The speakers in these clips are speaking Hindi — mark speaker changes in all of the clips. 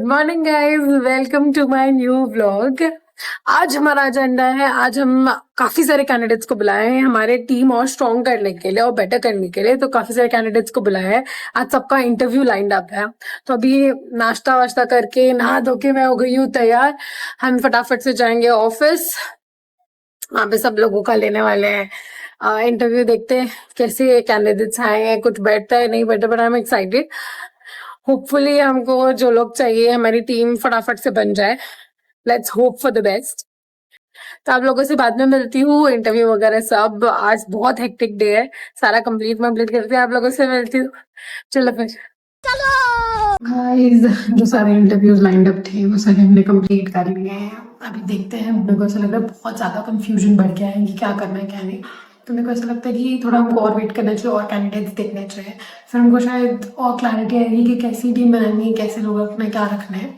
Speaker 1: Morning guys, welcome to my new vlog. आज हमारा एजेंडा है, आज हम काफी सारे कैंडिडेट्स को बुलाए हैं हमारे टीम और स्ट्रॉन्ग करने के लिए और बेटर करने के लिए। तो काफी सारे कैंडिडेट्स को बुलाया है, आज सबका इंटरव्यू लाइंड अप है। तो अभी नाश्ता वाश्ता करके नहा धो के मैं हो गई हूँ तैयार। हम फटाफट से जाएंगे ऑफिस, वहां पे सब लोगों का लेने वाले हैं इंटरव्यू। देखते हैं कैसे कैंडिडेट्स आए हैं, कुछ बैठता है नहीं बैठता, but I am excited. Hopefully हमको जो लोग चाहिए हमारी टीम फटाफट से बन जाए। Let's hope for the best. तो आप लोगों से बाद में मिलती हूँ, इंटरव्यू वगैरह सब। आज बहुत हेक्टिक डे है, सारा कंप्लीट करते हैं, आप लोगों से मिलती हूँ। चलो फिर गाइस, जो सारे इंटरव्यूज लाइंड अप थे वो सारे हमने कंप्लीट कर लिए हैं। अभी देखते हैं, मेरे को ऐसा लग रहा है बहुत ज्यादा कंफ्यूजन बढ़ गया है कि क्या करना है क्या नहीं। तो मेरे को ऐसा लगता है कि थोड़ा हमको और वेट करना चाहिए और कैंडिडेट्स देखने चाहिए, फिर हमको शायद और क्लैरिटी आएगी कि कैसी टीम बनानी है, कैसे लोग रखना है, क्या रखना है।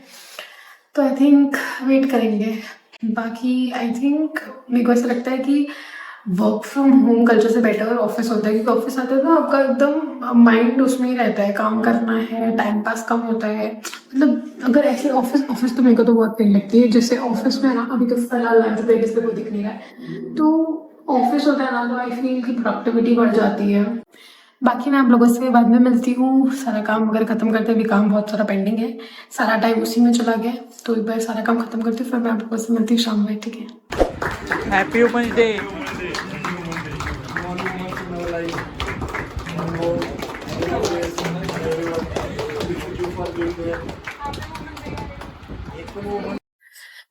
Speaker 1: तो आई थिंक वेट करेंगे। बाकी आई थिंक मेरे को ऐसा लगता है कि वर्क फ्रॉम होम कल्चर से बेटर ऑफिस होता है, क्योंकि ऑफिस आते हैं तो आपका एकदम माइंड उसमें ही रहता है, काम करना है, टाइम पास कम होता है। मतलब अगर ऐसे ऑफिस ऑफिस तो मेरे को तो बहुत पेन लगती है। जैसे ऑफिस में ना, अभी तो फिलहाल लंच ब्रेक इस पे कोई दिख नहीं रहा है, तो ऑफिस होता है ना, तो आई फील की प्रोडक्टिविटी बढ़ जाती है। बाकी मैं आप लोगों से बाद में मिलती हूँ। सारा काम वगैरह खत्म करते, भी काम बहुत सारा पेंडिंग है, सारा टाइम उसी में चला गया। तो एक बार सारा काम खत्म करती हूँ, फिर मैं आप लोगों से मिलती हूँ शाम में, ठीक है।
Speaker 2: Happy women's day.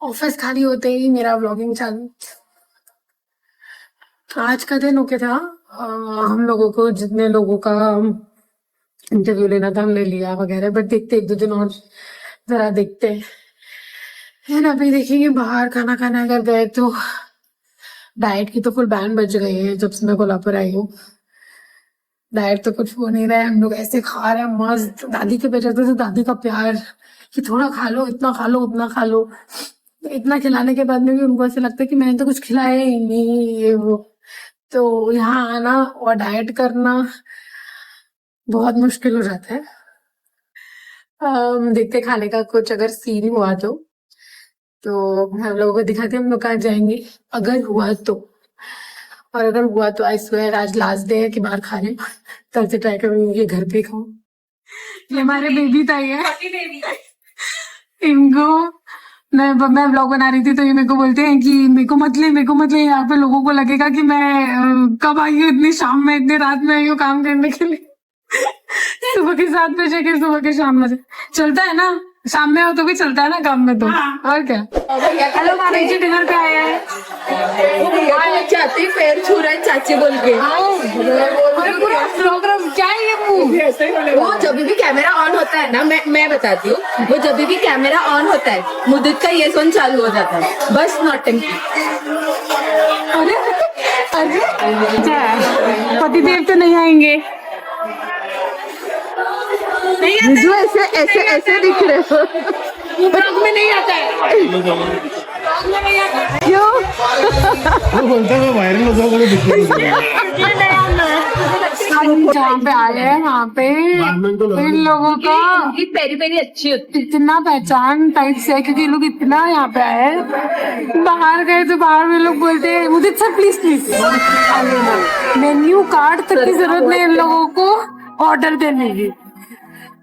Speaker 1: ऑफिस खाली होते ही मेरा व्लॉगिंग चालू। आज का दिन ओके था। हम लोगों को जितने लोगों का इंटरव्यू लेना था हमने लिया वगैरह, बट देखते एक दो दिन और जरा देखते हैं, है ना। अभी देखेंगे बाहर खाना खाना अगर गए तो। डाइट की तो फुल बैन बज गई है जब से मैं कोल्हापुर आई हूँ। डाइट तो कुछ हो नहीं रहा है, हम लोग ऐसे खा रहे हैं मस्त। दादी के पेट रहते थे, दादी का प्यार कि थोड़ा खा लो, इतना खा लो, उतना खा लो। इतना खिलाने के बाद में भी उनको ऐसा लगता है कि मैंने तो कुछ खिलाया ही नहीं, ये वो। तो यहाँ आना और डाइट करना बहुत मुश्किल हो जाता है। देखते खाने का कुछ अगर सीन हुआ तो हम लोगों को दिखाते हैं हम लोग कहाँ जाएंगे, अगर हुआ तो। और अगर हुआ तो आई स्वेयर आज लास्ट डे है कि बाहर खा रहे, कल से ट्राई करूंगी ये घर पे खाऊं। ये हमारे बेबी ताई है, इनको मैं ब्लॉग बना रही थी तो ये मेरे को बोलते हैं कि मेरे को मत ले, यहाँ पे लोगों को लगेगा कि मैं कब आई हूँ, इतनी शाम में, इतनी रात में आई हूँ काम करने के लिए। सुबह के 7 बजे के सुबह के शाम में चलता है ना, शाम में हो तो भी चलता है ना काम में तो। और क्या। हेलो मामी जी, डिनर पे आए हैं।
Speaker 3: चाची पैर छू रहे चाची बोल के।
Speaker 1: प्रोग्राम क्या है ये?
Speaker 3: वो जब भी कैमरा ऑन होता है ना, मैं बताती हूँ, वो जब भी कैमरा ऑन होता है मुद्दत का ये सोन चालू हो जाता है, बस नौटंकी।
Speaker 1: अरे पतिदेव तो नहीं आएंगे?
Speaker 3: जो ऐसे ऐसे ऐसे दिख रहे हो,
Speaker 1: ब्लॉग में नहीं आता है,
Speaker 3: क्यों?
Speaker 4: वो बोलता है वायरल हो जाओ।
Speaker 1: हम जहाँ पे आए हैं वहाँ पे इन लोगों का
Speaker 3: पेरी पेरी अच्छी होती
Speaker 1: इतना पहचान टाइप से है, क्योंकि लोग इतना यहाँ पे आए हैं। बाहर गए तो बाहर में लोग बोलते हैं मुझे सर प्लीज मेन्यू कार्ड तक की जरूरत नहीं इन लोगों को ऑर्डर देने की।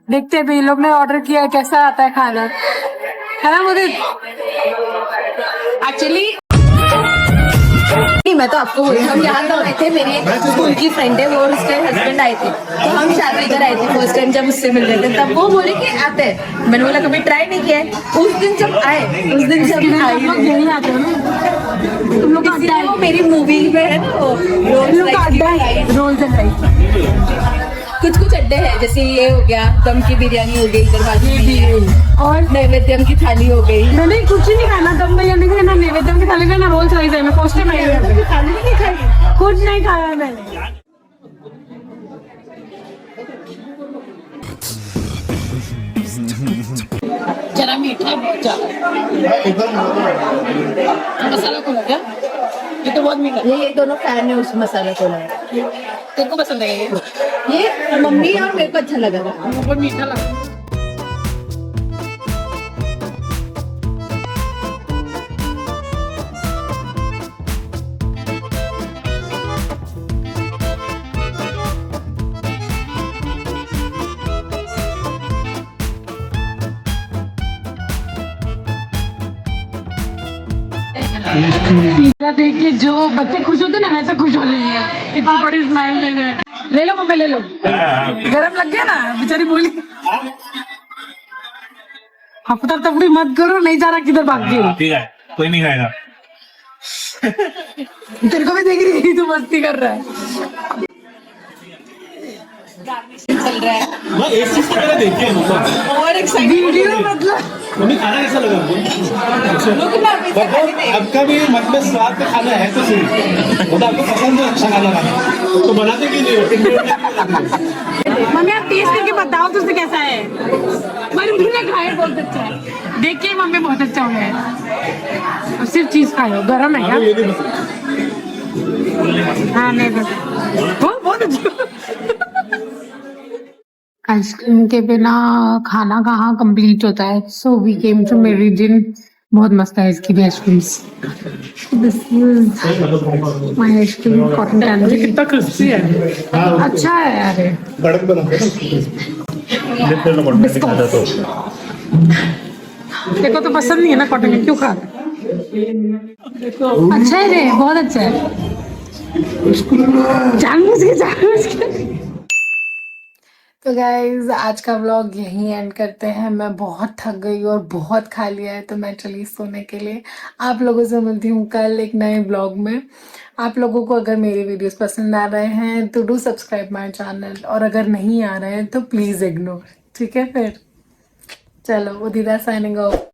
Speaker 1: देखते हैं इन लोग ने ऑर्डर किया है, कैसा आता है खाना, है ना मुझे।
Speaker 3: एक्चुअली मैं तो आपको बोली, हम यहाँ तो आए थे, मेरी स्कूल की फ्रेंड है, वो उसके हस्बैंड आए थे, तो हम शादी इधर आए थे फर्स्ट टाइम जब उससे मिल रहे थे, तब वो बोले कि आते हैं। मैंने बोला कभी ट्राई नहीं किया है। उस दिन जब आए, उस दिन जब
Speaker 1: नहीं आते हो ना तुम लोग,
Speaker 3: इसलिए वो मेरी मूवी में है ना, वो
Speaker 1: रोल्स एंड राइस।
Speaker 3: कुछ अड्डे हैं, जैसे ये हो गया, दम की बिरयानी हो गई इधर बाजू में,
Speaker 1: और
Speaker 3: नैवेद्यम की थाली हो गई।
Speaker 1: मैंने कुछ नहीं खाना, दम बिरयानी का ना, नैवेद्यम की थाली का ना, रोल्स राइस है। मैं फर्स्ट टाइम आई हूँ,
Speaker 3: थाली नहीं खाई,
Speaker 1: कुछ नहीं खाया मैंने। जरा मीठा बहुत ज्यादा, मसाला को लगा ये तो बहुत मीठा।
Speaker 3: ये दोनों फैन है उस मसाला कोला।
Speaker 1: तेरे को पसंद है
Speaker 3: ये मम्मी और मेरे को अच्छा लगा था।
Speaker 1: बहुत मीठा लगा। पिज्जा देख के जो बच्चे खुश होते ना वैसे खुश हो लेंगे, इतनी बड़ी स्माइल दे रहे। ले लो मम्मी ले लो, गरम लग गया ना बेचारी बोली। हफ्ता तफड़ी मत करो, नहीं जा रहा किधर भाग गई।
Speaker 4: ठीक है, कोई नहीं खाएगा।
Speaker 1: तेरे को भी देख रही है, तू मस्ती कर रहा है।
Speaker 3: चल रहा है
Speaker 4: मैं एक चीज तो मैंने देखी है मतलब
Speaker 3: और
Speaker 1: वीडियो मतलब
Speaker 4: मम्मी खाना कैसा लगा आपको?
Speaker 3: लोग ना पिज्जा खाने थे।
Speaker 4: आपका भी मन में स्वाद का खाना है तो सही, मतलब आपको पसंद है अच्छा खाना खाना, तो बनाते क्यों नहीं हो?
Speaker 1: मम्मी आप टेस्ट करके बताओ तो उससे कैसा है। मम्मी ने खाया बहुत अच्छा है, देख के ही मम्मी बहुत अच्छा हो गया है। अब सिर्फ चीज खाओ, गरम है क्या?
Speaker 4: ये नहीं पसंद।
Speaker 1: हाँ नहीं बस बहुत अच्छा। आइसक्रीम के बिना खाना कहाँ कंप्लीट होता है। So we came to Meridian. बहुत मस्त है इसकी भी ice creams. This is my ice cream cotton candy. कितना क्रिस्पी है, अच्छा है यार।
Speaker 4: कड़क बनाते हैं
Speaker 1: देखो तो पसंद नहीं है ना कॉटन में, क्यों खा रहे? अच्छा है रे, बहुत अच्छा है। जानबूझ के। तो गाइज आज का व्लॉग यहीं एंड करते हैं। मैं बहुत थक गई और बहुत खा लिया है, तो मैं चली सोने के लिए। आप लोगों से मिलती हूँ कल एक नए व्लॉग में। आप लोगों को अगर मेरे वीडियोस पसंद आ रहे हैं तो डू सब्सक्राइब माय चैनल, और अगर नहीं आ रहे हैं तो प्लीज़ इग्नोर। ठीक है फिर, चलो उदिता साइनिंग ऑफ।